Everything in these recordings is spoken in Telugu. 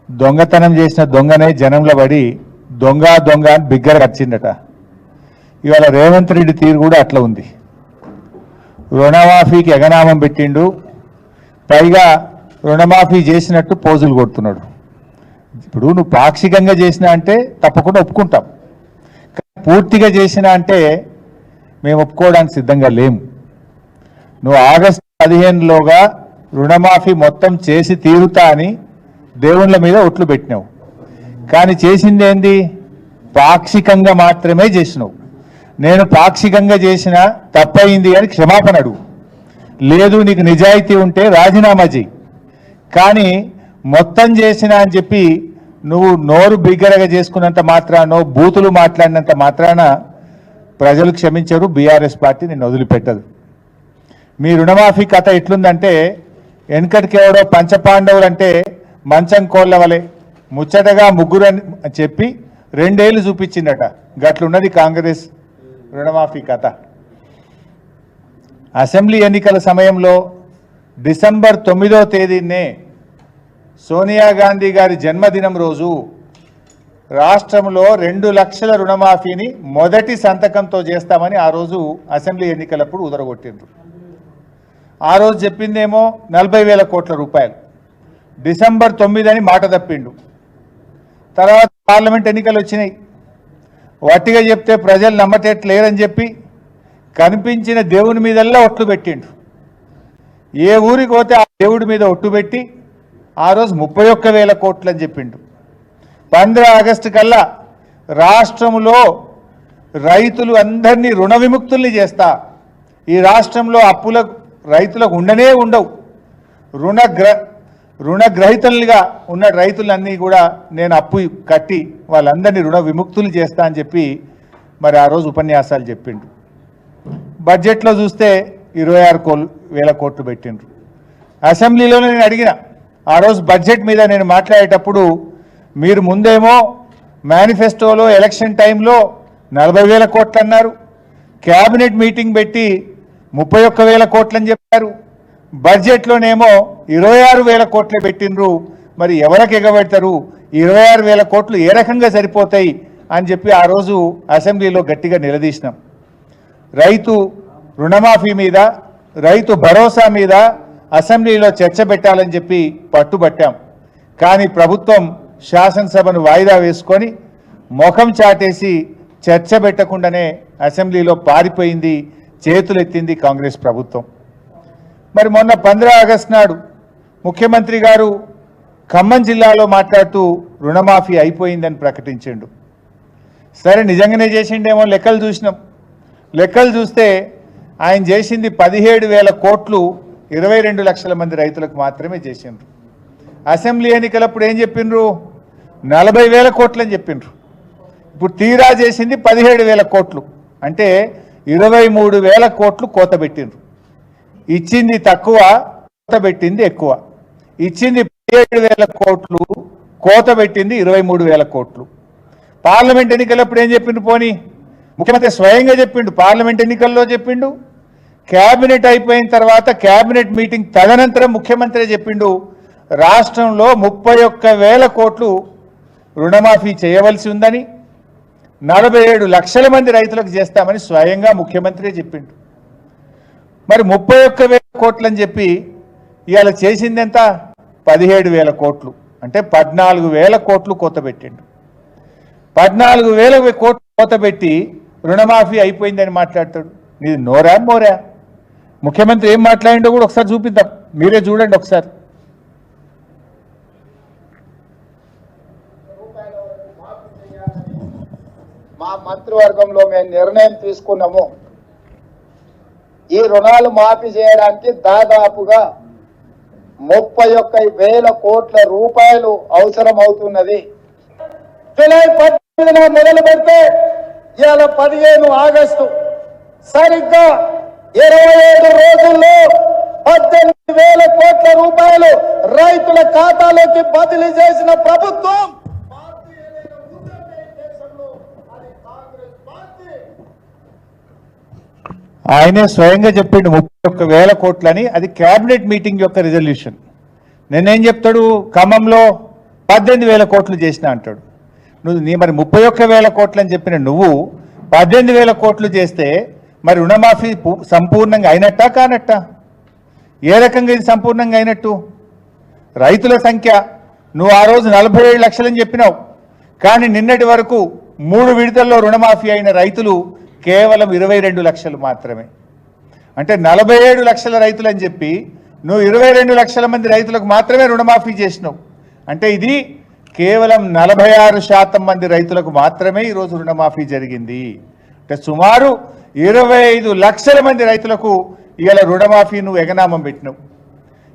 దొంగతనం చేసిన దొంగనే జనంలో పడి దొంగ దొంగ అని బిగ్గర వచ్చిందట. ఇవాళ రేవంత్ రెడ్డి తీరు కూడా అట్లా ఉంది. రుణమాఫీకి ఎగనామం పెట్టిండు, పైగా రుణమాఫీ చేసినట్టు పోజులు కొడుతున్నాడు. ఇప్పుడు నువ్వు పాక్షికంగా చేసినా అంటే తప్పకుండా ఒప్పుకుంటాం, పూర్తిగా చేసినా అంటే మేము ఒప్పుకోవడానికి సిద్ధంగా లేము. నువ్వు ఆగస్టు 15లోగా రుణమాఫీ మొత్తం చేసి తీరుతా అని దేవుళ్ళ మీద ఒట్లు పెట్టినావు, కానీ చేసింది ఏంది? పాక్షికంగా మాత్రమే చేసినావు. నేను పాక్షికంగా చేసిన తప్పయింది అని క్షమాపణ అడుగు, లేదు నీకు నిజాయితీ ఉంటే రాజీనామా చేయి. కానీ మొత్తం చేసిన అని చెప్పి నువ్వు నోరు బిగ్గరగా చేసుకున్నంత మాత్రానో బూతులు మాట్లాడినంత మాత్రాన ప్రజలు క్షమించరు, బీఆర్ఎస్ పార్టీ నిన్ను వదిలిపెట్టదు. మీ రుణమాఫీ కథ ఎట్లుందంటే వెనకటికెవడో పంచపాండవులు అంటే మంచం కోళ్ళ వలె ముచ్చటగా ముగ్గురు అని చెప్పి 2 ఏళ్ళు చూపించిందట. గట్లున్నది కాంగ్రెస్ రుణమాఫీ కథ. అసెంబ్లీ ఎన్నికల సమయంలో డిసెంబర్ 9వ తేదీనే సోనియా గాంధీ గారి జన్మదినం రోజు రాష్ట్రంలో 2 లక్షల రుణమాఫీని మొదటి సంతకంతో చేస్తామని ఆ రోజు అసెంబ్లీ ఎన్నికలప్పుడు ఉదరగొట్టిండ్రు. ఆ రోజు చెప్పిందేమో 40,000 కోట్ల రూపాయలు, డిసెంబర్ 9 అని మాట తప్పిండు. తర్వాత పార్లమెంట్ ఎన్నికలు వచ్చినాయి, వట్టిగా చెప్తే ప్రజలు నమ్మటట్లేరని చెప్పి కనిపించిన దేవుని మీదల్లా ఒట్లు పెట్టిండు. ఏ ఊరికి పోతే ఆ దేవుడి మీద ఒట్టు పెట్టి ఆ రోజు 31,000 కోట్లు అని చెప్పిండు. 15 ఆగస్టు కల్లా రాష్ట్రంలో రైతులు అందరినీ రుణ విముక్తుల్ని చేస్తా, ఈ రాష్ట్రంలో అప్పులకు రైతులకు ఉండనే ఉండవు, రుణగ్రహీతలుగా ఉన్న రైతులన్నీ కూడా నేను అప్పు కట్టి వాళ్ళందరినీ రుణ విముక్తులు చేస్తా అని చెప్పి మరి ఆ రోజు ఉపన్యాసాలు చెప్పిండు. బడ్జెట్లో చూస్తే 26,000 కోట్లు పెట్టిండ్రు. అసెంబ్లీలో నేను అడిగిన, ఆ రోజు బడ్జెట్ మీద నేను మాట్లాడేటప్పుడు మీరు ముందేమో మేనిఫెస్టోలో ఎలక్షన్ టైంలో 40,000 కోట్లు అన్నారు, క్యాబినెట్ మీటింగ్ పెట్టి 31,000 కోట్లని చెప్పారు, బడ్జెట్లోనేమో 26,000 కోట్లే పెట్టినరు. మరి ఎవరికి ఎగబెడతారు? 26,000 కోట్లు ఏ రకంగా సరిపోతాయి అని చెప్పి ఆ రోజు అసెంబ్లీలో గట్టిగా నిలదీసినాం. రైతు రుణమాఫీ మీద, రైతు భరోసా మీద అసెంబ్లీలో చర్చ పెట్టాలని చెప్పి పట్టుబట్టాం. కానీ ప్రభుత్వం శాసనసభను వాయిదా వేసుకొని ముఖం చాటేసి చర్చ పెట్టకుండానే అసెంబ్లీలో పారిపోయింది, చేతులెత్తింది కాంగ్రెస్ ప్రభుత్వం. మరి మొన్న 15 ఆగస్టు నాడు ముఖ్యమంత్రి గారు ఖమ్మం జిల్లాలో మాట్లాడుతూ రుణమాఫీ అయిపోయిందని ప్రకటించిండు. సరే నిజంగానే చేసిండేమో లెక్కలు చూసినాం. లెక్కలు చూస్తే ఆయన చేసింది 17,000 కోట్లు 22 లక్షల మంది రైతులకు మాత్రమే చేసిండ్రు. అసెంబ్లీ ఎన్నికలప్పుడు ఏం చెప్పిండ్రు? 40,000 కోట్లు అని చెప్పిండ్రు. ఇప్పుడు తీరా చేసింది 17,000 కోట్లు, అంటే 23,000 కోట్లు కోత పెట్టిండ్రు. ఇచ్చింది తక్కువ, కోత పెట్టింది ఎక్కువ. ఇచ్చింది 17,000 కోట్లు, కోత పెట్టింది 23,000 కోట్లు. పార్లమెంట్ ఎన్నికలప్పుడు ఏం చెప్పిండు? పోనీ ముఖ్యమంత్రి స్వయంగా చెప్పిండు, పార్లమెంట్ ఎన్నికల్లో చెప్పిండు, క్యాబినెట్ అయిపోయిన తర్వాత క్యాబినెట్ మీటింగ్ తదనంతరం ముఖ్యమంత్రి చెప్పిండు రాష్ట్రంలో 31,000 కోట్లు రుణమాఫీ చేయవలసి ఉందని, 47 లక్షల మంది రైతులకు చేస్తామని స్వయంగా ముఖ్యమంత్రి చెప్పిండు. మరి 31,000 కోట్లు అని చెప్పి ఇవాళ చేసింది ఎంత? 17,000 కోట్లు, అంటే 14,000 కోట్లు కోత పెట్టిండు. 14,000 కోట్లు కోత పెట్టి రుణమాఫీ అయిపోయిందని మాట్లాడతాడు. నీది నోరా మోరా? ముఖ్యమంత్రి ఏం మాట్లాడిండో కూడా ఒకసారి చూపిద్దాం, మీరే చూడండి ఒకసారి. మా మంత్రివర్గంలో మేము నిర్ణయం తీసుకున్నాము, ఈ రుణాలు మాఫీ చేయడానికి దాదాపుగా 31,000 కోట్ల రూపాయలు అవసరం అవుతున్నది. జూలై 18న మొదలు పెడితే ఇవాళ 15 ఆగస్టు, సరిగ్గా 27 రోజుల్లో 18,000 కోట్ల రూపాయలు రైతుల ఖాతాలోకి బదిలీ చేసిన ప్రభుత్వం ఆయనే స్వయంగా చెప్పిండు 31,000 కోట్లని. అది క్యాబినెట్ మీటింగ్ యొక్క రిజల్యూషన్. నేనేం చెప్తాడు? ఖమ్మంలో 18,000 కోట్లు చేసినా అంటాడు. నువ్వు మరి 31,000 కోట్లు అని చెప్పిన నువ్వు 18,000 కోట్లు చేస్తే మరి రుణమాఫీ సంపూర్ణంగా అయినట్టా కానట్టా? ఏ రకంగా ఇది సంపూర్ణంగా అయినట్టు? రైతుల సంఖ్య నువ్వు ఆ రోజు 47 లక్షలని చెప్పినావు, కానీ నిన్నటి వరకు 3 విడతల్లో రుణమాఫీ అయిన రైతులు కేవలం 22 లక్షలు మాత్రమే. అంటే 47 లక్షల రైతులు అని చెప్పి నువ్వు 22 లక్షల మంది రైతులకు మాత్రమే రుణమాఫీ చేసినావు. అంటే ఇది కేవలం 46% మంది రైతులకు మాత్రమే ఈరోజు రుణమాఫీ జరిగింది. అంటే సుమారు 25 లక్షల మంది రైతులకు ఇవాళ రుణమాఫీ నువ్వు ఎగనామం పెట్టినావు.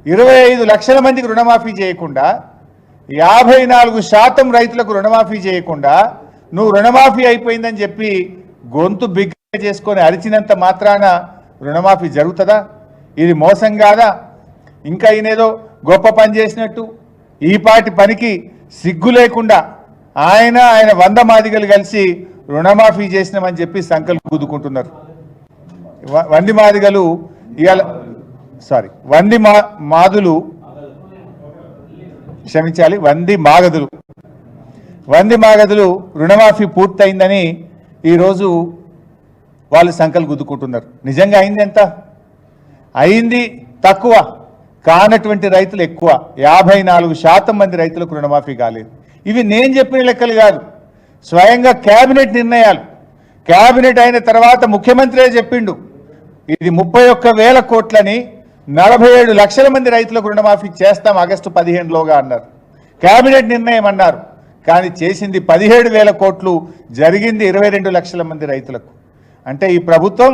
25 లక్షల మందికి రుణమాఫీ చేయకుండా 54% రైతులకు రుణమాఫీ చేయకుండా నువ్వు రుణమాఫీ అయిపోయిందని చెప్పి గొంతు బిగ్గ చేసుకొని అరిచినంత మాత్రాన రుణమాఫీ జరుగుతుందా? ఇది మోసం కాదా? ఇంకా ఈయనేదో గొప్ప పని చేసినట్టు ఈ పాటి పనికి సిగ్గు లేకుండా ఆయన 100 మాదిగలు కలిసి రుణమాఫీ చేసినామని చెప్పి సంకల్పం గుద్దుకుంటున్నారు. వంది మాదిగలు ఇవాళ వంది మాగదులు రుణమాఫీ పూర్తయిందని ఈరోజు వాళ్ళు సంకల్పం గుద్దుకుంటున్నారు. నిజంగా అయింది ఎంత? అయింది తక్కువ, కానటువంటి రైతులు ఎక్కువ. 54% మంది రైతులకు రుణమాఫీ కాలేదు. ఇవి నేను చెప్పిన లెక్కలు కాదు, స్వయంగా కేబినెట్ నిర్ణయాలు. కేబినెట్ అయిన తర్వాత ముఖ్యమంత్రే చెప్పిండు ఇది 31,000 కోట్లని 47 లక్షల మంది రైతులకు రుణమాఫీ చేస్తాం ఆగస్టు 15లోగా అన్నారు. కేబినెట్ నిర్ణయం అన్నారు, కానీ చేసింది 17,000 కోట్లు, జరిగింది 22 లక్షల మంది రైతులకు. అంటే ఈ ప్రభుత్వం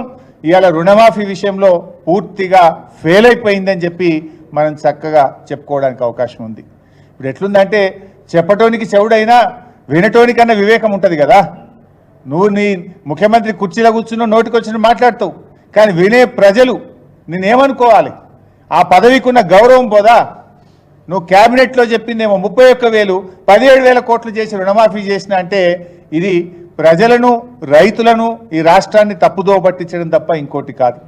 ఇవాళ రుణమాఫీ విషయంలో పూర్తిగా ఫెయిల్ అయిపోయిందని చెప్పి మనం చక్కగా చెప్పుకోవడానికి అవకాశం ఉంది. ఇప్పుడు ఎట్లుందంటే చెప్పటోనికి చెవుడైనా వినటోనికన్నా వివేకం ఉంటుంది కదా. నువ్వు నీ ముఖ్యమంత్రి కుర్చీలో కూర్చున్నావు, నోటికి వచ్చిన మాట్లాడుతావు, కానీ వినే ప్రజలు నేనేమనుకోవాలి? ఆ పదవికున్న గౌరవం పోదా? నువ్వు క్యాబినెట్లో చెప్పిందేమో 31,000, 17,000 కోట్లు చేసి రుణమాఫీ చేసిన అంటే ఇది ప్రజలను, రైతులను, ఈ రాష్ట్రాన్ని తప్పుదోవ పట్టించడం తప్ప ఇంకోటి కాదు.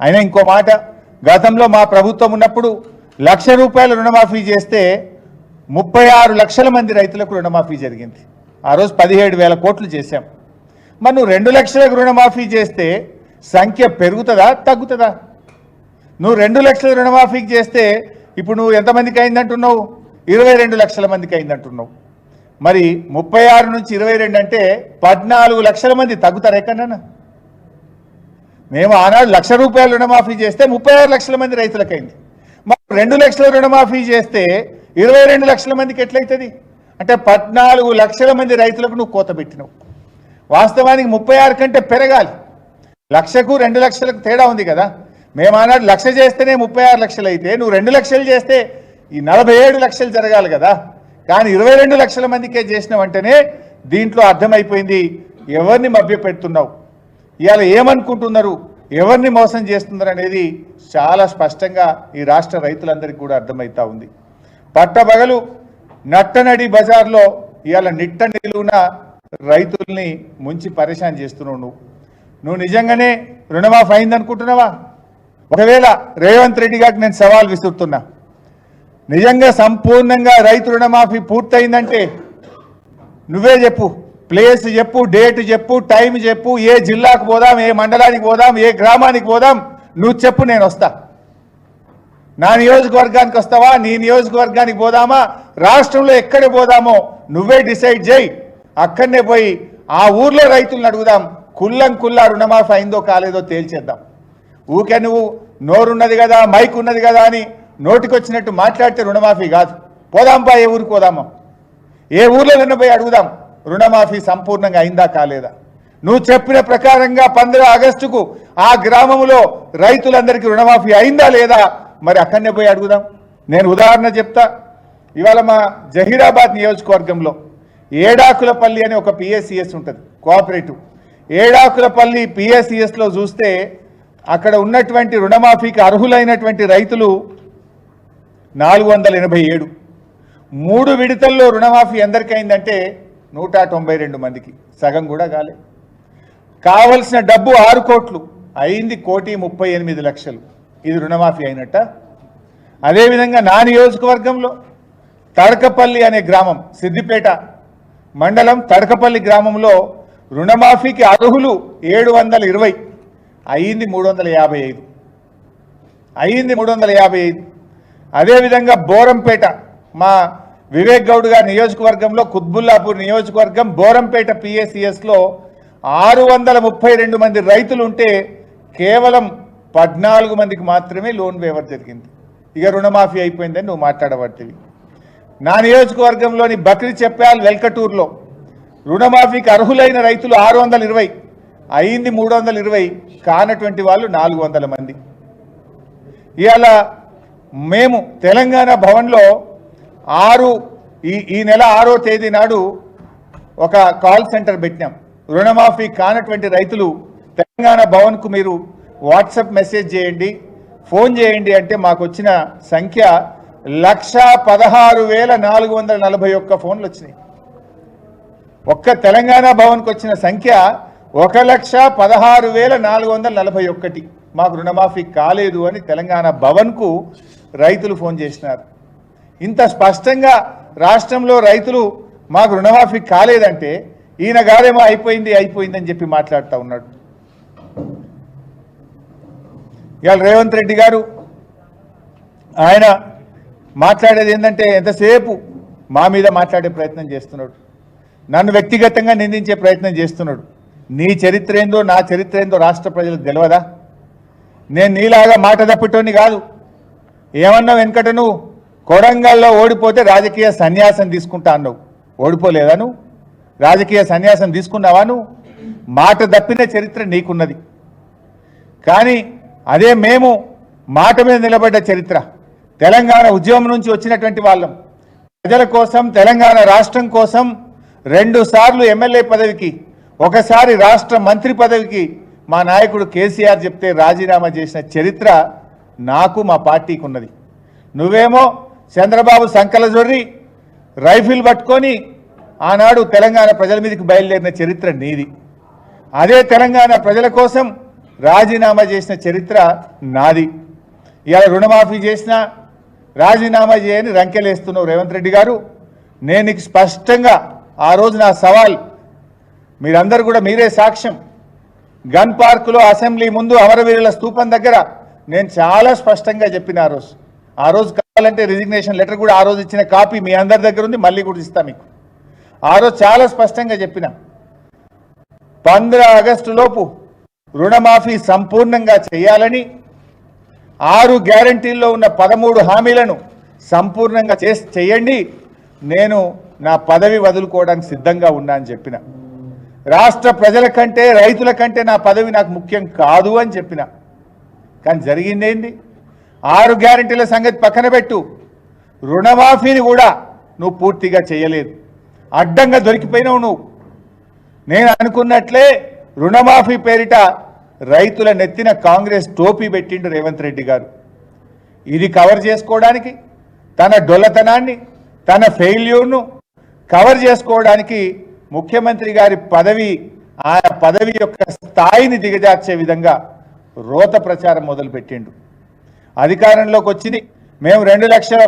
అయినా ఇంకో మాట, గతంలో మా ప్రభుత్వం ఉన్నప్పుడు ₹1,00,000 రుణమాఫీ చేస్తే 36 లక్షల మంది రైతులకు రుణమాఫీ జరిగింది. ఆ రోజు 17,000 కోట్లు చేశాం. మరి నువ్వు 2 లక్షలకు రుణమాఫీ చేస్తే సంఖ్య పెరుగుతుందా తగ్గుతుందా? నువ్వు 2 లక్షల రుణమాఫీకి చేస్తే ఇప్పుడు నువ్వు ఎంతమందికి అయిందంటున్నావు? 22 లక్షల మందికి అయిందంటున్నావు. మరి 36 నుంచి 22 అంటే 14 లక్షల మంది తగ్గుతారు ఎక్కడన్నా? మేము ఆనాడు ₹1,00,000 రుణమాఫీ చేస్తే 36 లక్షల మంది రైతులకైంది. మరి 2 లక్షల రుణమాఫీ చేస్తే 22 లక్షల మందికి ఎట్లయితుంది? అంటే 14 లక్షల మంది రైతులకు నువ్వు కోత పెట్టినావు. వాస్తవానికి 36 కంటే పెరగాలి. 1,00,000కు 2 లక్షలకు తేడా ఉంది కదా. మేము ఆనాడు 1,00,000 చేస్తేనే 36 లక్షలు అయితే, నువ్వు 2 లక్షలు చేస్తే ఈ 47 లక్షలు జరగాలి కదా. కానీ 22 లక్షల మందికే చేసినావంటేనే దీంట్లో అర్థమైపోయింది ఎవరిని మభ్యపెడుతున్నావు, ఇవాళ ఏమనుకుంటున్నారు, ఎవరిని మోసం చేస్తున్నారు అనేది చాలా స్పష్టంగా ఈ రాష్ట్ర రైతులందరికీ కూడా అర్థమవుతా ఉంది. పట్టబగలు నట్టనడి బజార్లో ఇవాళ నిట్ట నిలువున రైతుల్ని ముంచి పరేషాన్ చేస్తున్నావు. నువ్వు నిజంగానే రుణమాఫీ అయిందనుకుంటున్నావా? ఒకవేళ రేవంత్ రెడ్డి గారికి నేను సవాల్ విసురుతున్నా, నిజంగా సంపూర్ణంగా రైతు రుణమాఫీ పూర్తయిందంటే నువ్వే చెప్పు, ప్లేస్ చెప్పు, డేట్ చెప్పు, టైం చెప్పు, ఏ జిల్లాకు పోదాం, ఏ మండలానికి పోదాం, ఏ గ్రామానికి పోదాం, నువ్వు చెప్పు, నేను వస్తా. నా నియోజకవర్గానికి వస్తావా, నీ నియోజకవర్గానికి పోదామా, రాష్ట్రంలో ఎక్కడ పోదామో నువ్వే డిసైడ్ చేయి. అక్కడనే పోయి ఆ ఊర్లో రైతులను అడుగుదాం, కుల్లా రుణమాఫీ అయిందో కాలేదో తేల్చేద్దాం. ఊకే నువ్వు నోరున్నది కదా, మైక్ ఉన్నది కదా అని నోటికొచ్చినట్టు మాట్లాడితే రుణమాఫీ కాదు. పోదాంపా, ఏ ఊరికి పోదామా, ఏ ఊర్లో పోయి అడుగుదాం రుణమాఫీ సంపూర్ణంగా అయిందా కాలేదా. నువ్వు చెప్పిన ప్రకారంగా 15 ఆగస్టుకు ఆ గ్రామంలో రైతులందరికీ రుణమాఫీ అయిందా లేదా, మరి అక్కడనే పోయి అడుగుదాం. నేను ఉదాహరణ చెప్తా. ఇవాళ మా జహీరాబాద్ నియోజకవర్గంలో ఏడాకులపల్లి అని ఒక పిఎస్సిఎస్ ఉంటుంది, కోఆపరేటివ్. ఏడాకులపల్లి పిఎస్సిఎస్లో చూస్తే అక్కడ ఉన్నటువంటి రుణమాఫీకి అర్హులైనటువంటి రైతులు 487. 3 విడతల్లో రుణమాఫీ ఎందరికి అయిందంటే 192 మందికి, సగం కూడా కాలే. కావలసిన డబ్బు 6 కోట్లు అయింది, 1,38,00,000. ఇది రుణమాఫీ అయినట్ట. అదేవిధంగా నా నియోజకవర్గంలో తడకపల్లి అనే గ్రామం, సిద్దిపేట మండలం తడకపల్లి గ్రామంలో రుణమాఫీకి అర్హులు 720, అయింది 355, అయింది 355. అదేవిధంగా బోరంపేట, మా వివేక్ గౌడ్ గారి నియోజకవర్గంలో కుత్బుల్లాపూర్ నియోజకవర్గం బోరంపేట పిఏసిఎస్లో 632 మంది రైతులు ఉంటే కేవలం 14 మందికి మాత్రమే లోన్ వేవర్ జరిగింది. ఇక రుణమాఫీ అయిపోయిందని నువ్వు మాట్లాడబట్టివి. నా నియోజకవర్గంలోని బక్రీ చెప్పాల్ వెల్కటూరులో రుణమాఫీకి అర్హులైన రైతులు 620, అయింది 320, కానటువంటి వాళ్ళు 400 మంది. ఇవాళ మేము తెలంగాణ భవన్లో ఈ నెల 6వ తేదీ నాడు ఒక కాల్ సెంటర్ పెట్టినాం. రుణమాఫీ కానటువంటి రైతులు తెలంగాణ భవన్కు మీరు వాట్సాప్ మెసేజ్ చేయండి, ఫోన్ చేయండి అంటే మాకు వచ్చిన సంఖ్య 116,441 ఫోన్లు వచ్చినాయి. ఒక్క తెలంగాణ భవన్కు వచ్చిన సంఖ్య 116,441. మాకు రుణమాఫీ కాలేదు అని తెలంగాణ భవన్కు రైతులు ఫోన్ చేసినారు. ఇంత స్పష్టంగా రాష్ట్రంలో రైతులు మాకు రుణమాఫీ కాలేదంటే ఈయన గారేమో అయిపోయిందని చెప్పి మాట్లాడుతూ ఉన్నాడు. ఇవాళ రేవంత్ రెడ్డి గారు ఆయన మాట్లాడేది ఏంటంటే ఎంతసేపు మా మీద మాట్లాడే ప్రయత్నం చేస్తున్నాడు, నన్ను వ్యక్తిగతంగా నిందించే ప్రయత్నం చేస్తున్నాడు. నీ చరిత్ర ఏందో నా చరిత్ర ఏందో రాష్ట్ర ప్రజలకు తెలియదా? నేను నీలాగా మాట తప్పిటోని కాదు. ఏమన్నా వెనకట నువ్వు కొడంగల్లో ఓడిపోతే రాజకీయ సన్యాసం తీసుకుంటా అన్నావు, ఓడిపోలేదా నువ్వు? రాజకీయ సన్యాసం తీసుకున్నావా నువ్వు? మాట తప్పిన చరిత్ర నీకున్నది. కానీ అదే మేము మాట మీద నిలబడ్డ చరిత్ర, తెలంగాణ ఉద్యమం నుంచి వచ్చినటువంటి వాళ్ళం, ప్రజల కోసం తెలంగాణ రాష్ట్రం కోసం 2 సార్లు ఎమ్మెల్యే పదవికి, ఒకసారి రాష్ట్ర మంత్రి పదవికి మా నాయకుడు కేసీఆర్ చెప్తే రాజీనామా చేసిన చరిత్ర నాకు మా పార్టీకి ఉన్నది. నువ్వేమో చంద్రబాబు సంకల జొర్రి రైఫిల్ పట్టుకొని ఆనాడు తెలంగాణ ప్రజల మీదకి బయలుదేరిన చరిత్ర నీది. అదే తెలంగాణ ప్రజల కోసం రాజీనామా చేసిన చరిత్ర నాది. ఇవాళ రుణమాఫీ చేసిన రాజీనామా చేయని రంకెలేస్తున్నావు రేవంత్ రెడ్డి గారు. నేను నీకు స్పష్టంగా ఆ రోజు నా సవాల్, మీరందరూ కూడా మీరే సాక్ష్యం, గన్ పార్కులో అసెంబ్లీ ముందు అమరవీరుల స్తూపం దగ్గర నేను చాలా స్పష్టంగా చెప్పిన ఆ రోజు కావాలంటే రిజిగ్నేషన్ లెటర్ కూడా ఆ రోజు ఇచ్చిన కాపీ మీ అందరి దగ్గర ఉంది, మళ్ళీ కూడా ఇస్తా మీకు. ఆ రోజు చాలా స్పష్టంగా చెప్పిన 15 ఆగస్టు లోపు రుణమాఫీ సంపూర్ణంగా చేయాలని, 6 గ్యారంటీల్లో ఉన్న 13 హామీలను సంపూర్ణంగా చేయండి, నేను నా పదవి వదులుకోవడానికి సిద్ధంగా ఉన్నా అని చెప్పిన. రాష్ట్ర ప్రజల కంటే రైతుల కంటే నా పదవి నాకు ముఖ్యం కాదు అని చెప్పిన. కానీ జరిగిందేంది? 6 గ్యారంటీల సంగతి పక్కన పెట్టు, రుణమాఫీని కూడా నువ్వు పూర్తిగా చేయలేదు, అడ్డంగా దొరికిపోయినావు నువ్వు. నేను అనుకున్నట్లే రుణమాఫీ పేరిట రైతుల నెత్తిన కాంగ్రెస్ టోపీ పెట్టిండు రేవంత్ రెడ్డి గారు. ఇది కవర్ చేసుకోవడానికి, తన డొల్లతనాన్ని, తన ఫెయిల్యూర్ను కవర్ చేసుకోవడానికి ముఖ్యమంత్రి గారి పదవి, ఆ పదవి యొక్క స్థాయిని దిగజార్చే విధంగా రోత ప్రచారం మొదలుపెట్టిండు. అధికారంలోకి వచ్చింది, మేము 2 లక్షల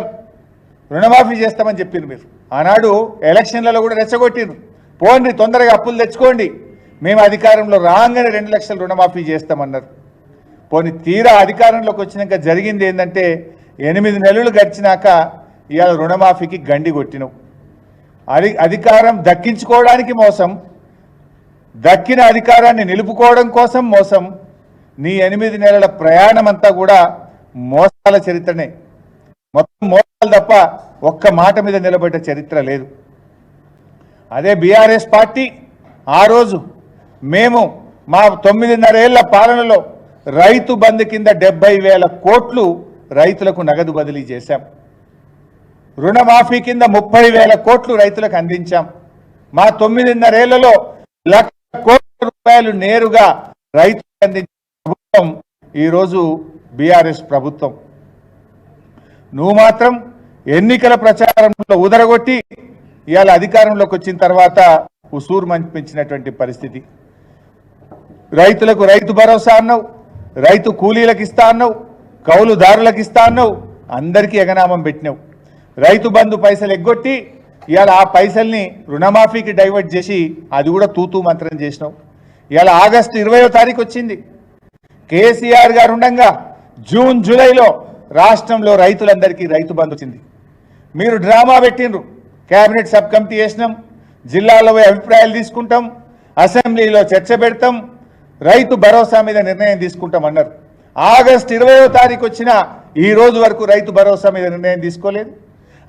రుణమాఫీ చేస్తామని చెప్పిండ్రు. మీరు ఆనాడు ఎలక్షన్లలో కూడా రెచ్చగొట్టిండ్రు, పోండి తొందరగా అప్పులు తెచ్చుకోండి, మేము అధికారంలో రాగానే 2 లక్షల రుణమాఫీ చేస్తామన్నారు. పోనీ తీరా అధికారంలోకి వచ్చినాక జరిగింది ఏంటంటే 8 నెలలు గడిచినాక ఇవాళ రుణమాఫీకి గండి కొట్టినావు. అధికారం దక్కించుకోవడానికి మోసం, దక్కిన అధికారాన్ని నిలుపుకోవడం కోసం మోసం. నీ 8 నెలల ప్రయాణం అంతా కూడా మోసాల చరిత్రనే, మొత్తం మోసాలు తప్ప ఒక్క మాట మీద నిలబడ్డ చరిత్ర లేదు. అదే బీఆర్ఎస్ పార్టీ ఆ రోజు మేము మా 9.5 ఏళ్ల పాలనలో రైతు బంధు కింద 70,000 కోట్లు రైతులకు నగదు బదిలీ చేశాం. రుణమాఫీ కింద 30,000 కోట్లు రైతులకు అందించాం. మా 9.5 ఏళ్లలో 1,00,000 కోట్ల రూపాయలు నేరుగా రైతులకు అందించిన ప్రభుత్వం ఈరోజు బీఆర్ఎస్ ప్రభుత్వం. నువ్వు మాత్రం ఎన్నికల ప్రచారంలో ఉదరగొట్టి ఇవాళ అధికారంలోకి వచ్చిన తర్వాత ఉసూరు పెంచినటువంటి పరిస్థితి. రైతులకు రైతు భరోసా అన్నావు, రైతు కూలీలకు ఇస్తా అన్నావు, కౌలుదారులకు ఇస్తా అన్నావు, అందరికీ ఎగనామం పెట్టినావు. రైతు బంధు పైసలు ఎగ్గొట్టి ఇవాళ ఆ పైసల్ని రుణమాఫీకి డైవర్ట్ చేసి అది కూడా తూతూ మంత్రం చేసినావు. ఇవాళ ఆగస్టు 20వ తారీఖు వచ్చింది. కేసీఆర్ గారు ఉండగా జూన్ జూలైలో రాష్ట్రంలో రైతులందరికీ రైతు బంధు వచ్చింది. మీరు డ్రామా పెట్టిండ్రు. కేబినెట్ సబ్ కమిటీ చేసినాం, జిల్లాలో అభిప్రాయాలు తీసుకుంటాం, అసెంబ్లీలో చర్చ పెడతాం, రైతు భరోసా మీద నిర్ణయం తీసుకుంటాం అన్నారు. ఆగస్టు 20వ తారీఖు వచ్చిన ఈ రోజు వరకు రైతు భరోసా మీద నిర్ణయం తీసుకోలేదు.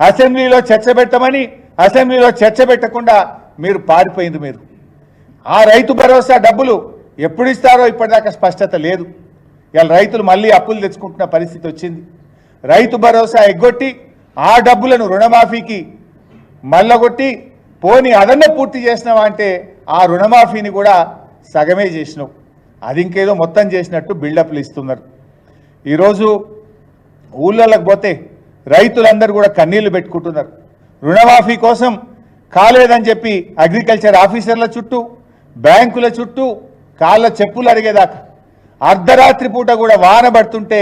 అసెంబ్లీలో చర్చ పెట్టమని అసెంబ్లీలో చర్చ పెట్టకుండా మీరు పారిపోయింది. మీరు ఆ రైతు భరోసా డబ్బులు ఎప్పుడు ఇస్తారో ఇప్పటిదాకా స్పష్టత లేదు. ఇవాళ రైతులు మళ్ళీ అప్పులు తెచ్చుకుంటున్న పరిస్థితి వచ్చింది. రైతు భరోసా ఎగ్గొట్టి ఆ డబ్బులను రుణమాఫీకి మళ్ళగొట్టి పోని అదన్న పూర్తి చేసినావా అంటే ఆ రుణమాఫీని కూడా సగమే చేసినావు. అది ఇంకేదో మొత్తం చేసినట్టు బిల్డప్లు ఇస్తున్నారు. ఈరోజు ఊళ్ళలోకి పోతే రైతులందరూ కూడా కన్నీళ్లు పెట్టుకుంటున్నారు. రుణమాఫీ కోసం కాలేదని చెప్పి అగ్రికల్చర్ ఆఫీసర్ల చుట్టూ బ్యాంకుల చుట్టూ కాళ్ళ చెప్పులు అరిగేదాకా అర్ధరాత్రి పూట కూడా వాన పడుతుంటే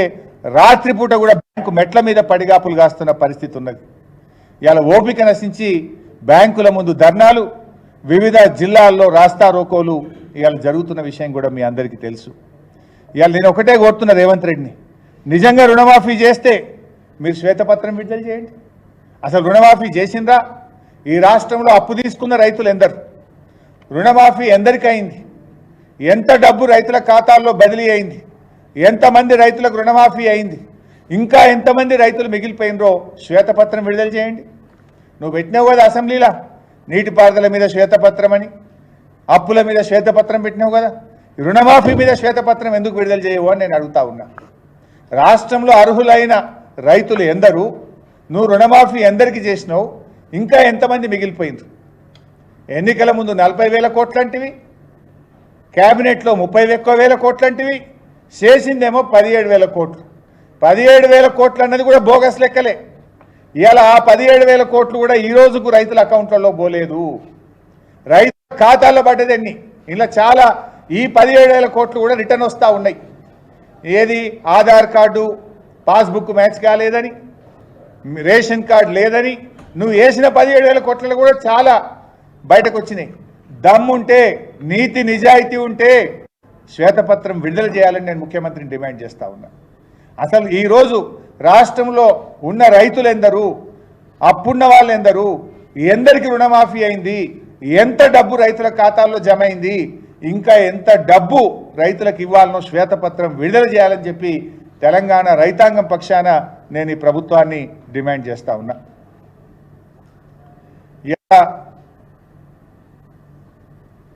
రాత్రిపూట కూడా బ్యాంకు మెట్ల మీద పడిగాపులు కాస్తున్న పరిస్థితి ఉన్నది. ఇలా ఓపిక నశించి బ్యాంకుల ముందు ధర్నాలు, వివిధ జిల్లాల్లో రాస్తా రోకోలు ఇవాళ జరుగుతున్న విషయం కూడా మీ అందరికీ తెలుసు. ఇవాళ నేను ఒకటే కోరుతున్నా రేవంత్ రెడ్డిని, నిజంగా రుణమాఫీ చేస్తే మీరు శ్వేతపత్రం విడుదల చేయండి. అసలు రుణమాఫీ చేసిండ్రా? ఈ రాష్ట్రంలో అప్పు తీసుకున్న రైతులు ఎందరు? రుణమాఫీ ఎందరికి అయింది? ఎంత డబ్బు రైతుల ఖాతాల్లో బదిలీ అయింది? ఎంతమంది రైతులకు రుణమాఫీ అయింది? ఇంకా ఎంతమంది రైతులు మిగిలిపోయినరో శ్వేతపత్రం విడుదల చేయండి. నువ్వు పెట్టినావు కదా అసెంబ్లీలో నీటిపారుదల మీద శ్వేతపత్రం అని, అప్పుల మీద శ్వేతపత్రం పెట్టినావు కదా, రుణమాఫీ మీద శ్వేతపత్రం ఎందుకు విడుదల చేయవు అని నేను అడుగుతా ఉన్నా. రాష్ట్రంలో అర్హులైన రైతులు ఎందరు? నువ్వు రుణమాఫీ ఎందరికి చేసినావు? ఇంకా ఎంతమంది మిగిలిపోయినరు? ఎన్నికల ముందు 40,000 కోట్లంటివి, క్యాబినెట్లో 30,000 కోట్లంటివి, చేసిందేమో 17,000 కోట్లు. 17,000 కోట్లు అన్నది కూడా బోగస్ లెక్కలే. ఇవాళ ఆ 17,000 కోట్లు కూడా ఈ రోజుకు రైతుల అకౌంట్లలో పోలేదు. రైతు ఖాతాల్లో పడ్డది ఎన్ని? ఇలా చాలా ఈ 17,000 కోట్లు కూడా రిటర్న్ వస్తూ ఉన్నాయి. ఏది? ఆధార్ కార్డు పాస్బుక్ మ్యాచ్ కాలేదని, రేషన్ కార్డు లేదని, నువ్వు వేసిన 17,000 కోట్లలో కూడా చాలా బయటకు వచ్చినాయి. దమ్ముంటే, నీతి నిజాయితీ ఉంటే శ్వేతపత్రం విడుదల చేయాలని నేను ముఖ్యమంత్రిని డిమాండ్ చేస్తా ఉన్నా. అసలు ఈరోజు రాష్ట్రంలో ఉన్న రైతులు ఎందరు? అప్పున్న వాళ్ళు ఎందరు? ఎందరికి రుణమాఫీ అయింది? ఎంత డబ్బు రైతుల ఖాతాల్లో జమ అయింది? ఇంకా ఎంత డబ్బు రైతులకు ఇవ్వాలనో శ్వేతపత్రం విడుదల చేయాలని చెప్పి తెలంగాణ రైతాంగం పక్షాన నేను ఈ ప్రభుత్వాన్ని డిమాండ్ చేస్తా ఉన్నా.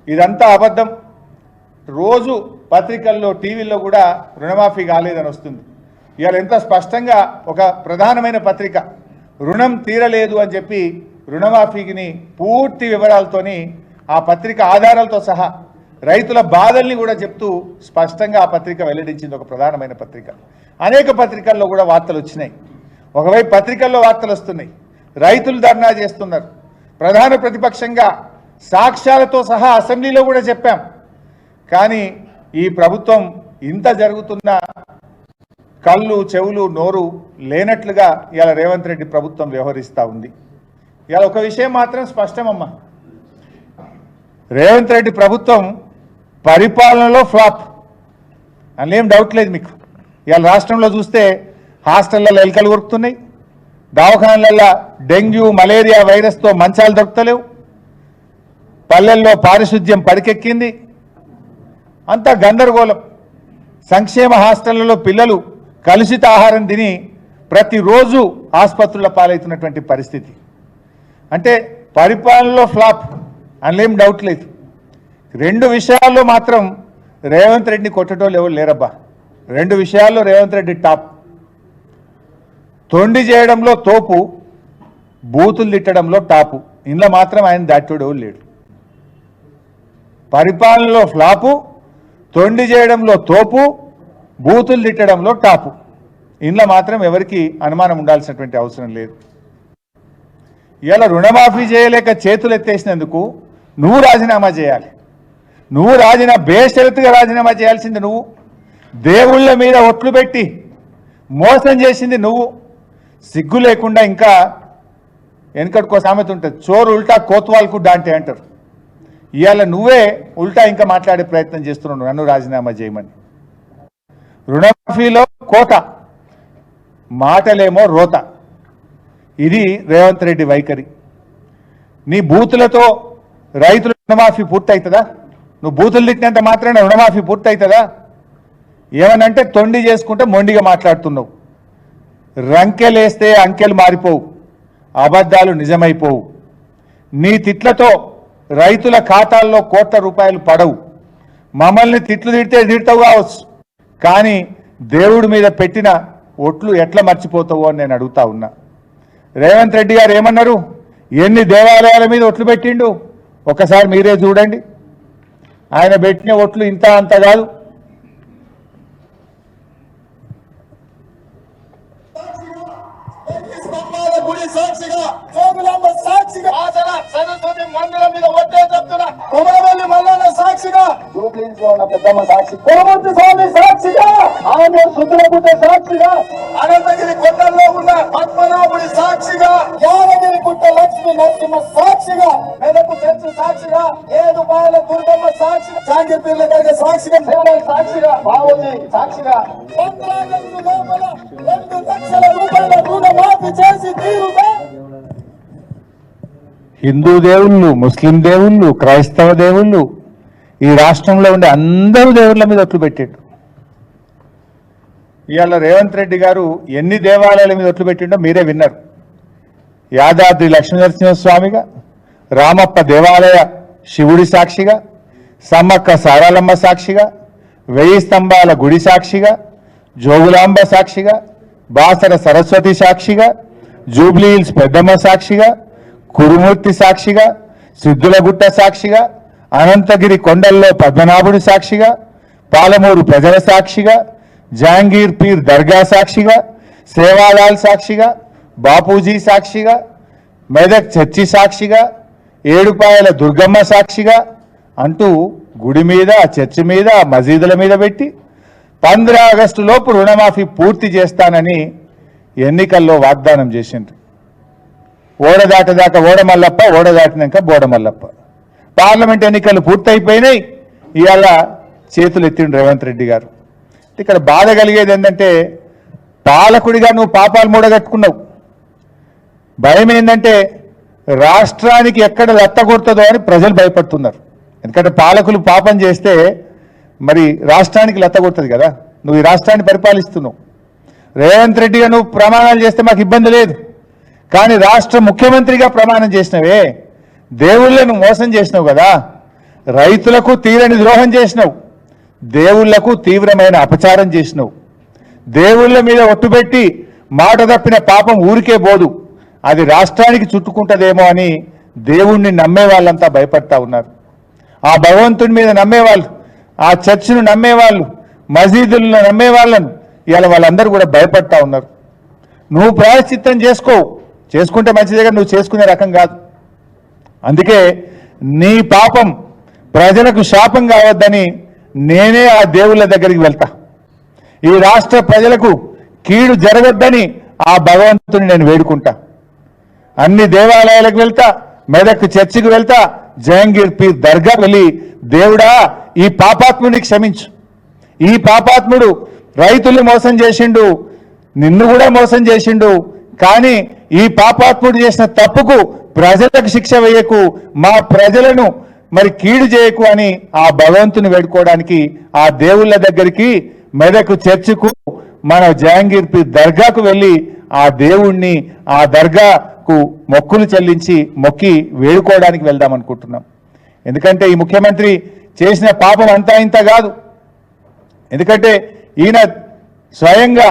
ఇదంతా అబద్ధం. రోజు పత్రికల్లో, టీవీల్లో కూడా రుణమాఫీ కాలేదని వస్తుంది. ఇవాళ ఎంత స్పష్టంగా ఒక ప్రధానమైన పత్రిక రుణం తీరలేదు అని చెప్పి రుణమాఫీని పూర్తి వివరాలతోని ఆ పత్రిక ఆధారాలతో సహా రైతుల బాధల్ని కూడా చెప్తూ స్పష్టంగా ఆ పత్రిక వెల్లడించింది. ఒక ప్రధానమైన పత్రిక. అనేక పత్రికల్లో కూడా వార్తలు వచ్చినాయి. ఒకవైపు పత్రికల్లో వార్తలు వస్తున్నాయి, రైతులు ధర్నా చేస్తున్నారు. ప్రధాన ప్రతిపక్షంగా సాక్ష్యాలతో సహా అసెంబ్లీలో కూడా చెప్పాం. కానీ ఈ ప్రభుత్వం ఇంత జరుగుతున్న కళ్ళు, చెవులు, నోరు లేనట్లుగా ఇవాళ రేవంత్ రెడ్డి ప్రభుత్వం వ్యవహరిస్తూ ఉంది. ఇవాళ ఒక విషయం మాత్రం స్పష్టమమ్మా, రేవంత్ రెడ్డి ప్రభుత్వం పరిపాలనలో ఫ్లాప్ అందులో డౌట్ లేదు మీకు. ఇవాళ రాష్ట్రంలో చూస్తే హాస్టళ్లలో ఎలుకలు కొరుకుతున్నాయి, దవాఖానలలో డెంగ్యూ, మలేరియా వైరస్తో మంచాలు దొరుకుతలేవు, పల్లెల్లో పారిశుద్ధ్యం పడికెక్కింది, అంతా గందరగోళం. సంక్షేమ హాస్టళ్లలో పిల్లలు కలుషిత ఆహారం తిని ప్రతిరోజు ఆసుపత్రుల పాలవుతున్నటువంటి పరిస్థితి. అంటే పరిపాలనలో ఫ్లాప్ అందులో డౌట్ లేదు. రెండు విషయాల్లో మాత్రం రేవంత్ రెడ్డిని కొట్టేటోళ్ళు ఎవరు లేరబ్బా. రెండు విషయాల్లో రేవంత్ రెడ్డి టాప్. తొండి చేయడంలో తోపు, బూతులు తిట్టడంలో టాపు. ఇందులో మాత్రం ఆయన దాటోడు ఎవరు లేడు. పరిపాలనలో ఫ్లాపు, తొండి చేయడంలో తోపు, బూతులు తిట్టడంలో టాపు. ఇందులో మాత్రం ఎవరికి అనుమానం ఉండాల్సినటువంటి అవసరం లేదు. ఇలా రుణమాఫీ చేయలేక చేతులు ఎత్తేసినందుకు నువ్వు రాజీనామా చేయాలి. నువ్వు బేషరతుగా రాజీనామా చేయాల్సింది నువ్వు. దేవుళ్ళ మీద ఒట్లు పెట్టి మోసం చేసింది నువ్వు. సిగ్గు లేకుండా ఇంకా వెనకటికో సామెత ఉంటుంది, చోరు ఉల్టా కోత్వాల్కు డాంటే అంటారు. ఇవాళ నువ్వే ఉల్టా ఇంకా మాట్లాడే ప్రయత్నం చేస్తున్నావు నన్ను రాజీనామా చేయమని. రుణమాఫీలో కోత, మాటలేమో రోత. ఇది రేవంత్ రెడ్డి వైఖరి. నీ బూతులతో రైతుల రుణమాఫీ పూర్తవుతుందా? నువ్వు బూతులు తిట్టినంత మాత్రాన రుణమాఫీ పూర్తవుతుందా? ఏమనంటే తొండి చేసుకుంటే మొండిగా మాట్లాడుతున్నావు. రంకెలేస్తే అంకెలు మారిపోవు, అబద్ధాలు నిజమైపోవు. నీ తిట్లతో రైతుల ఖాతాల్లో కోట్ల రూపాయలు పడవు. మమ్మల్ని తిట్లు తిడితే తిడతావు కావచ్చు, కానీ దేవుడి మీద పెట్టిన ఒట్లు ఎట్లా మర్చిపోతావో అని నేను అడుగుతా ఉన్నా. రేవంత్ రెడ్డి గారు ఏమన్నారు? ఎన్ని దేవాలయాల మీద ఒట్లు పెట్టిండు ఒకసారి మీరే చూడండి. ఆయన పెట్టిన ఒట్లు ఇంత అంత కాదు. గుడి సాక్షిగా, జోగులాంబ సాక్షిగా, ఆసన సరస్వతి మందిరం మీద ఒట్టే చెప్తున్నా, కొమరవెల్లి మల్లన్న సాక్షిగా, జూబ్లీస్ లో ఉన్న పెద్దమ్మ సాక్షి, కొరమూర్తి స్వామి సాక్షిగా, ఆమె సుతులగుట్ట సాక్షిగా, అనంతగిరి కొండల్లో ఉన్న పద్మనాభుడి సాక్షిగా, యాదగిరి గుట్ట లక్ష్మీ నరసింహ సాక్షిగా, మెదకు చర్చి సాక్షిగా, ఏడుపాయల దుర్గమ్మ సాక్షిగా, చాంగిపీర్ల దగ్గర సాక్షిగా, సేవల సాక్షిగా, బావోజీ సాక్షిగా, ఆగస్టు లోపల 2 లక్షల రూపాయల రుణమాఫీ చేసి తీరుగా. హిందూ దేవుళ్ళు, ముస్లిం దేవుళ్ళు, క్రైస్తవ దేవుళ్ళు, ఈ రాష్ట్రంలో ఉండే అందరూ దేవుళ్ళ మీద ఒట్లు పెట్టాడు. ఇవాళ రేవంత్ రెడ్డి గారు ఎన్ని దేవాలయాల మీద ఒట్లు పెట్టిండో మీరే విన్నారు. యాదాద్రి లక్ష్మీనరసింహస్వామిగా, రామప్ప దేవాలయ శివుడి సాక్షిగా, సమ్మక్క సారాలమ్మ సాక్షిగా, 1000 స్తంభాల గుడి సాక్షిగా, జోగులాంబ సాక్షిగా, బాసర సరస్వతి సాక్షిగా, జూబ్లీ హిల్స్ పెద్దమ్మ సాక్షిగా, కురుమూర్తి సాక్షిగా, సిద్ధులగుట్ట సాక్షిగా, అనంతగిరి కొండల్లో పద్మనాభుడి సాక్షిగా, పాలమూరు ప్రజల సాక్షిగా, జహాంగీర్ పీర్ దర్గా సాక్షిగా, సేవాలాల్ సాక్షిగా, బాపూజీ సాక్షిగా, మెదక్ చర్చి సాక్షిగా, ఏడుపాయల దుర్గమ్మ సాక్షిగా అంటూ గుడి మీద, చర్చి మీద, మసీదుల మీద పెట్టి 15 ఆగస్టు లోపు రుణమాఫీ పూర్తి చేస్తానని ఎన్నికల్లో వాగ్దానం చేసిండ్రు. ఓడదాటదాకా ఓడమల్లప్ప, ఓడదాటినాక బోడమల్లప్ప. పార్లమెంట్ ఎన్నికలు పూర్తయిపోయినాయి. ఇవాళ చేతులు ఎత్తిండు రేవంత్ రెడ్డి గారు. ఇక్కడ బాధ కలిగేది ఏంటంటే, పాలకుడిగా నువ్వు పాపాలు మూడగట్టుకున్నావు. భయం ఏంటంటే రాష్ట్రానికి ఎక్కడ లత్తగొడుతుందో అని ప్రజలు భయపడుతున్నారు. ఎందుకంటే పాలకులు పాపం చేస్తే మరి రాష్ట్రానికి లత్తగొడుతుంది కదా. నువ్వు ఈ రాష్ట్రాన్ని పరిపాలిస్తున్నావు. రేవంత్ రెడ్డిగా నువ్వు ప్రమాణాలు చేస్తే మాకు ఇబ్బంది లేదు, కానీ రాష్ట్ర ముఖ్యమంత్రిగా ప్రమాణం చేసినవే, దేవుళ్ళను మోసం చేసినావు కదా. రైతులకు తీరని ద్రోహం చేసినావు, దేవుళ్లకు తీవ్రమైన అపచారం చేసినావు. దేవుళ్ళ మీద ఒట్టుపెట్టి మాట తప్పిన పాపం ఊరికే పోదు, అది రాష్ట్రానికి చుట్టుకుంటుందేమో అని దేవుణ్ణి నమ్మే వాళ్ళంతా భయపడతా ఉన్నారు. ఆ భగవంతుడి మీద నమ్మేవాళ్ళు, ఆ చర్చిను నమ్మేవాళ్ళు, మసీదులను నమ్మే వాళ్ళను ఇవాళ వాళ్ళందరూ కూడా భయపడతా ఉన్నారు. నువ్వు ప్రాయశ్చిత్తం చేసుకుంటే మంచిదిగా, నువ్వు చేసుకునే రకం కాదు. అందుకే నీ పాపం ప్రజలకు శాపం కావద్దని నేనే ఆ దేవుళ్ళ దగ్గరికి వెళ్తా. ఈ రాష్ట్ర ప్రజలకు కీడు జరగొద్దని ఆ భగవంతుని నేను వేడుకుంటా. అన్ని దేవాలయాలకు వెళ్తా, మెదక్ చర్చికి వెళ్తా, జహాంగీర్ పీర్ దర్గా వెళ్ళి, దేవుడా ఈ పాపాత్ముడిని క్షమించు. ఈ పాపాత్ముడు రైతుల్ని మోసం చేసిండు, నిన్ను కూడా మోసం చేసిండు, కానీ ఈ పాపాత్ముడు చేసిన తప్పుకు ప్రజలకు శిక్ష వేయకు, మా ప్రజలను మరి కీడు చేయకు అని ఆ భగవంతుని వేడుకోవడానికి ఆ దేవుళ్ళ దగ్గరికి, మెదకు చర్చికు, మన జహాంగీర్ పీర్ దర్గాకు వెళ్ళి ఆ దేవుణ్ణి, ఆ దర్గాకు మొక్కులు చెల్లించి మొక్కి వేడుకోవడానికి వెళ్దాం అనుకుంటున్నాం. ఎందుకంటే ఈ ముఖ్యమంత్రి చేసిన పాపం అంతా ఇంత కాదు. ఎందుకంటే ఈయన స్వయంగా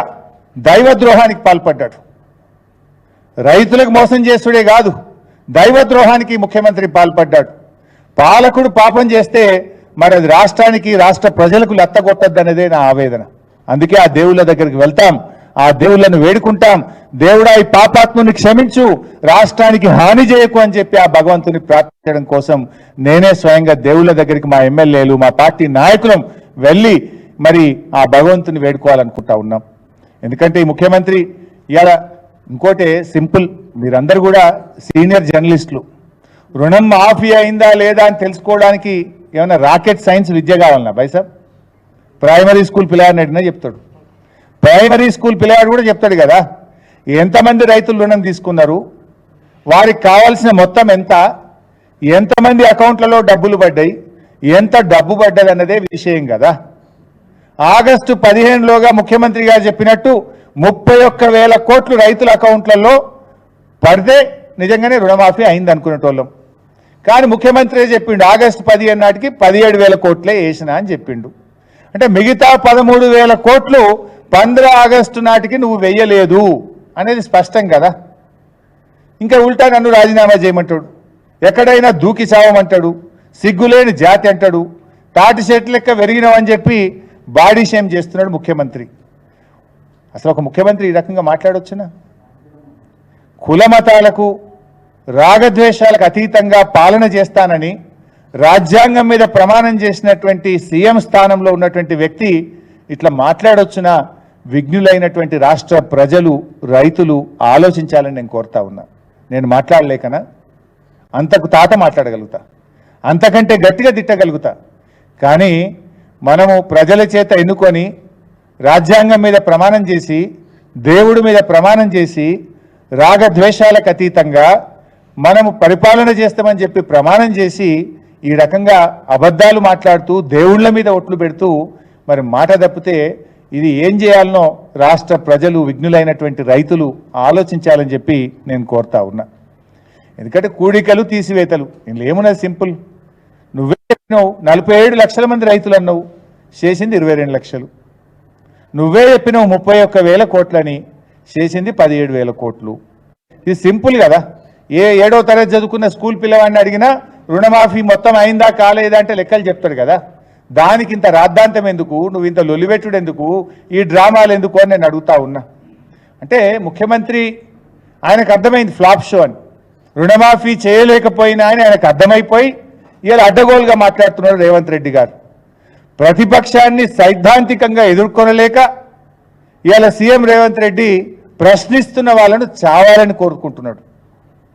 దైవద్రోహానికి పాల్పడ్డాడు. రైతులకు మోసం చేస్తుడే కాదు, దైవద్రోహానికి ముఖ్యమంత్రి పాల్పడ్డాడు. పాలకుడు పాపం చేస్తే మరి అది రాష్ట్రానికి, రాష్ట్ర ప్రజలకు లత్తగొట్టద్దనేదే నా ఆవేదన. అందుకే ఆ దేవుళ్ళ దగ్గరికి వెళ్తాం, ఆ దేవుళ్ళను వేడుకుంటాం. దేవుడా ఈ పాపాత్ముని క్షమించు, రాష్ట్రానికి హాని చేయకు అని చెప్పి ఆ భగవంతుని ప్రార్థించడం కోసం నేనే స్వయంగా దేవుళ్ళ దగ్గరికి, మా ఎమ్మెల్యేలు, మా పార్టీ నాయకులం వెళ్ళి మరి ఆ భగవంతుని వేడుకోవాలనుకుంటా ఉన్నాం. ఎందుకంటే ఈ ముఖ్యమంత్రి ఇలా ఇంకోటి సింపుల్, మీరందరూ కూడా సీనియర్ జర్నలిస్టులు. రుణం మాఫీ అయిందా లేదా అని తెలుసుకోవడానికి ఏమైనా రాకెట్ సైన్స్ విద్య కావాలన్నా బైసాబ్? ప్రైమరీ స్కూల్ పిల్లగాడిని అడిగినా చెప్తాడు. ప్రైమరీ స్కూల్ పిల్లగాడు కూడా చెప్తాడు కదా, ఎంతమంది రైతులు రుణం తీసుకున్నారు, వారికి కావాల్సిన మొత్తం ఎంత, ఎంతమంది అకౌంట్లలో డబ్బులు పడ్డాయి, ఎంత డబ్బు పడ్డది అన్నదే విషయం కదా. ఆగస్టు 15లోగా ముఖ్యమంత్రి గారు చెప్పినట్టు 31,000 కోట్లు రైతుల అకౌంట్లలో పడితే నిజంగానే రుణమాఫీ అయింది అనుకునేటోళ్ళం. కానీ ముఖ్యమంత్రి చెప్పిండు ఆగస్టు 15 నాటికి 17,000 కోట్లే వేసినా అని చెప్పిండు. అంటే మిగతా 13,000 కోట్లు 15 ఆగస్టు నాటికి నువ్వు వెయ్యలేదు అనేది స్పష్టం కదా. ఇంకా ఉల్టా నన్ను రాజీనామా చేయమంటాడు, ఎక్కడైనా దూకి చావమంటాడు, సిగ్గులేని జాతి అంటాడు, తాటి చెట్టు లెక్క వెరిగినావని చెప్పి బాడీ షేమ్ చేస్తున్నాడు ముఖ్యమంత్రి. అసలు ఒక ముఖ్యమంత్రి ఈ రకంగా మాట్లాడొచ్చునా? కులమతాలకు రాగద్వేషాలకు అతీతంగా పాలన చేస్తానని రాజ్యాంగం మీద ప్రమాణం చేసినటువంటి సీఎం స్థానంలో ఉన్నటువంటి వ్యక్తి ఇట్లా మాట్లాడొచ్చునా? విఘ్నులైనటువంటి రాష్ట్ర ప్రజలు, రైతులు ఆలోచించాలని నేను కోరుతా ఉన్నా. నేను మాట్లాడలేకనా? అంతకు తాత మాట్లాడగలుగుతా, అంతకంటే గట్టిగా తిట్టగలుగుతా. కానీ మనము ప్రజల చేత ఎన్నుకొని రాజ్యాంగం మీద ప్రమాణం చేసి, దేవుడి మీద ప్రమాణం చేసి, రాగద్వేషాలకు అతీతంగా మనము పరిపాలన చేస్తామని చెప్పి ప్రమాణం చేసి ఈ రకంగా అబద్ధాలు మాట్లాడుతూ దేవుళ్ళ మీద ఒట్లు పెడుతూ మరి మాట తప్పితే ఇది ఏం చేయాలనో రాష్ట్ర ప్రజలు, విఘ్నులైనటువంటి రైతులు ఆలోచించాలని చెప్పి నేను కోరుతా ఉన్నా. ఎందుకంటే కూడికలు తీసివేతలు ఇందులో ఏమున్నది సింపుల్. నువ్వే చెప్పినావు 47 లక్షల మంది రైతులు అన్నావు, చేసింది 22 లక్షలు. నువ్వే చెప్పినావు 31,000 కోట్లని, చేసింది 17,000 కోట్లు. ఇది సింపుల్ కదా. 7వ తరగతి చదువుకున్న స్కూల్ పిల్లవాడిని అడిగినా రుణమాఫీ మొత్తం అయిందా కాలేదా అంటే లెక్కలు చెప్తాడు కదా. దానికి ఇంత రాద్ధాంతం ఎందుకు, నువ్వు ఇంత లొల్లిపెట్టుడు ఎందుకు, ఈ డ్రామాలు ఎందుకు అని నేను అడుగుతా ఉన్నా. అంటే ముఖ్యమంత్రి ఆయనకు అర్థమైంది ఫ్లాప్ షో అని, రుణమాఫీ చేయలేకపోయినా అని ఆయనకు అర్థమైపోయి ఇలా అడ్డగోలుగా మాట్లాడుతున్నాడు రేవంత్ రెడ్డి గారు. ప్రతిపక్షాన్ని సైద్ధాంతికంగా ఎదుర్కొనలేక ఇవాళ సీఎం రేవంత్ రెడ్డి ప్రశ్నిస్తున్న వాళ్ళను చావాలని కోరుకుంటున్నాడు.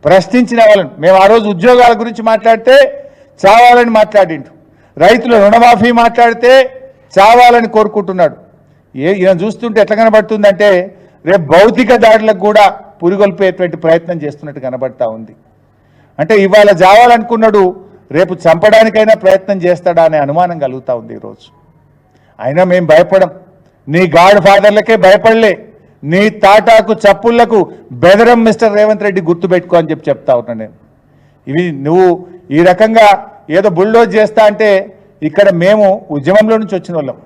ప్రశ్నించిన వాళ్ళను, మేము ఆ రోజు ఉద్యోగాల గురించి మాట్లాడితే చావాలని మాట్లాడిండు, రైతుల రుణమాఫీ మాట్లాడితే చావాలని కోరుకుంటున్నాడు. ఈయన చూస్తుంటే ఎట్లా కనబడుతుందంటే రేపు భౌతిక దాడులకు కూడా పురిగొల్పేటువంటి ప్రయత్నం చేస్తున్నట్టు కనబడతా ఉంది. అంటే ఇవాళ చావాలనుకున్నాడు, రేపు చంపడానికైనా ప్రయత్నం చేస్తాడా అనే అనుమానం కలుగుతూ ఉంది ఈరోజు. అయినా మేము భయపడం, నీ గాడ్ ఫాదర్లకే భయపడలే, నీ తాటాకు చప్పుళ్లకు బెదరం మిస్టర్ రేవంత్ రెడ్డి గుర్తుపెట్టుకో అని చెప్తా ఉన్నా నేను. ఇవి నువ్వు ఈ రకంగా ఏదో బుల్డోజ్ చేస్తా అంటే ఇక్కడ మేము ఉద్యమంలో నుంచి వచ్చిన వాళ్ళం,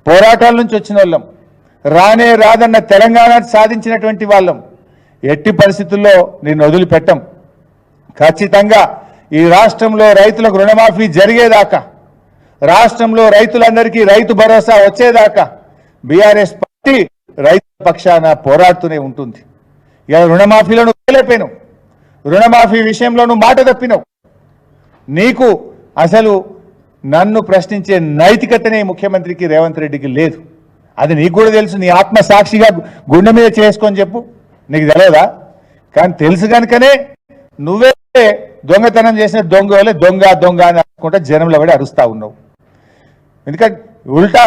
పోరాటాల నుంచి వచ్చిన వాళ్ళం, రానే రాదన్న తెలంగాణ సాధించినటువంటి వాళ్ళం. ఎట్టి పరిస్థితుల్లో నేను వదిలిపెట్టం. ఖచ్చితంగా ఈ రాష్ట్రంలో రైతులకు రుణమాఫీ జరిగేదాకా, రాష్ట్రంలో రైతులందరికీ రైతు భరోసా వచ్చేదాకా బీఆర్ఎస్ పార్టీ రైతు పక్షాన పోరాడుతూనే ఉంటుంది. ఇలా రుణమాఫీలో నువ్వు వెళ్ళిపోయినావు, రుణమాఫీ విషయంలో నువ్వు మాట తప్పినావు. నీకు అసలు నన్ను ప్రశ్నించే నైతికతనే ముఖ్యమంత్రికి రేవంత్ రెడ్డికి లేదు. అది నీకు కూడా తెలుసు. నీ ఆత్మ సాక్షిగా గుండె మీద చేసుకొని చెప్పు, నీకు తెలియదా? కానీ తెలుసు కనుకనే నువ్వే దొంగతనం చేసిన దొంగ వల్లే దొంగ దొంగ అని అనుకుంటా జనంలో పడి అరుస్తా ఉన్నావు. ఎందుకంటే ఉల్టా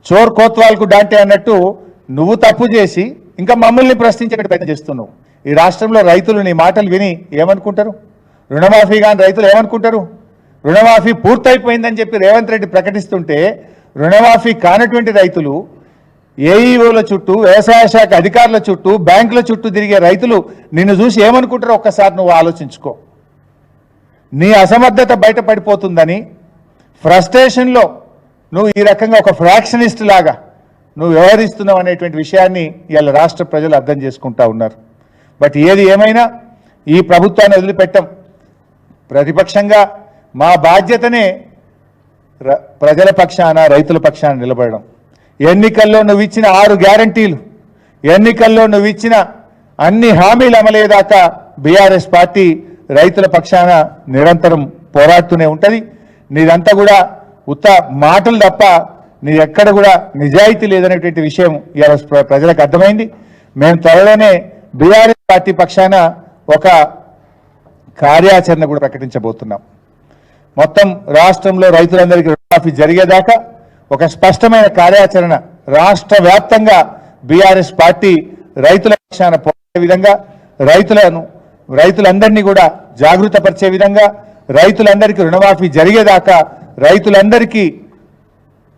చోర్ కోత్వాల్కు డాంటే అన్నట్టు నువ్వు తప్పు చేసి ఇంకా మమ్మల్ని ప్రశ్నించే ప్రయత్నం చేస్తున్నావు. ఈ రాష్ట్రంలో రైతులు నీ మాటలు విని ఏమనుకుంటారు? రుణమాఫీ కానీ రైతులు ఏమనుకుంటారు? రుణమాఫీ పూర్తయిపోయిందని చెప్పి రేవంత్ రెడ్డి ప్రకటిస్తుంటే రుణమాఫీ కానటువంటి రైతులు, ఏఈఓల చుట్టూ, వ్యవసాయ శాఖ అధికారుల చుట్టూ, బ్యాంకుల చుట్టూ తిరిగే రైతులు నిన్ను చూసి ఏమనుకుంటారో ఒక్కసారి నువ్వు ఆలోచించుకో. నీ అసమర్థత బయటపడిపోతుందని ఫ్రస్ట్రేషన్లో నువ్వు ఈ రకంగా ఒక ఫ్రాక్షనిస్ట్ లాగా నువ్వు వ్యవహరిస్తున్నావు అనేటువంటి విషయాన్ని ఇవాళ రాష్ట్ర ప్రజలు అర్థం చేసుకుంటా ఉన్నారు. బట్ ఏది ఏమైనా ఈ ప్రభుత్వాన్ని వదిలిపెట్టం. ప్రతిపక్షంగా మా బాధ్యతనే ప్రజల పక్షాన, రైతుల పక్షాన నిలబడడం. ఎన్నికల్లో నువ్వు ఇచ్చిన 6 గ్యారంటీలు, ఎన్నికల్లో నువ్వు ఇచ్చిన అన్ని హామీలు అమలయ్యేదాకా బీఆర్ఎస్ పార్టీ రైతుల పక్షాన నిరంతరం పోరాడుతూనే ఉంటుంది. నీదంతా కూడా ఉత్త మాటలు తప్ప నీ ఎక్కడ కూడా నిజాయితీ లేదనేటువంటి విషయం ఇవాళ ప్రజలకు అర్థమైంది. మేము త్వరలోనే బీఆర్ఎస్ పార్టీ పక్షాన ఒక కార్యాచరణ కూడా ప్రకటించబోతున్నాం. మొత్తం రాష్ట్రంలో రైతులందరికీ రుణమాఫీ జరిగేదాకా ఒక స్పష్టమైన కార్యాచరణ రాష్ట్ర వ్యాప్తంగా బీఆర్ఎస్ పార్టీ రైతుల పక్షాన పోరాడే విధంగా, రైతులందరినీ కూడా జాగృతపరిచే విధంగా, రైతులందరికీ రుణమాఫీ జరిగేదాకా, రైతులందరికీ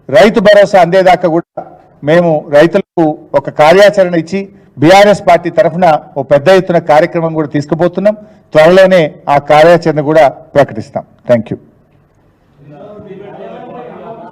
రైతు భరోసా అందేదాకా కూడా మేము రైతులకు ఒక కార్యాచరణ ఇచ్చి బీఆర్ఎస్ పార్టీ తరఫున ఓ పెద్ద ఎత్తున కార్యక్రమం కూడా తీసుకుపోతున్నాం. త్వరలోనే ఆ కార్యాచరణ కూడా ప్రకటిస్తాం. Thank you.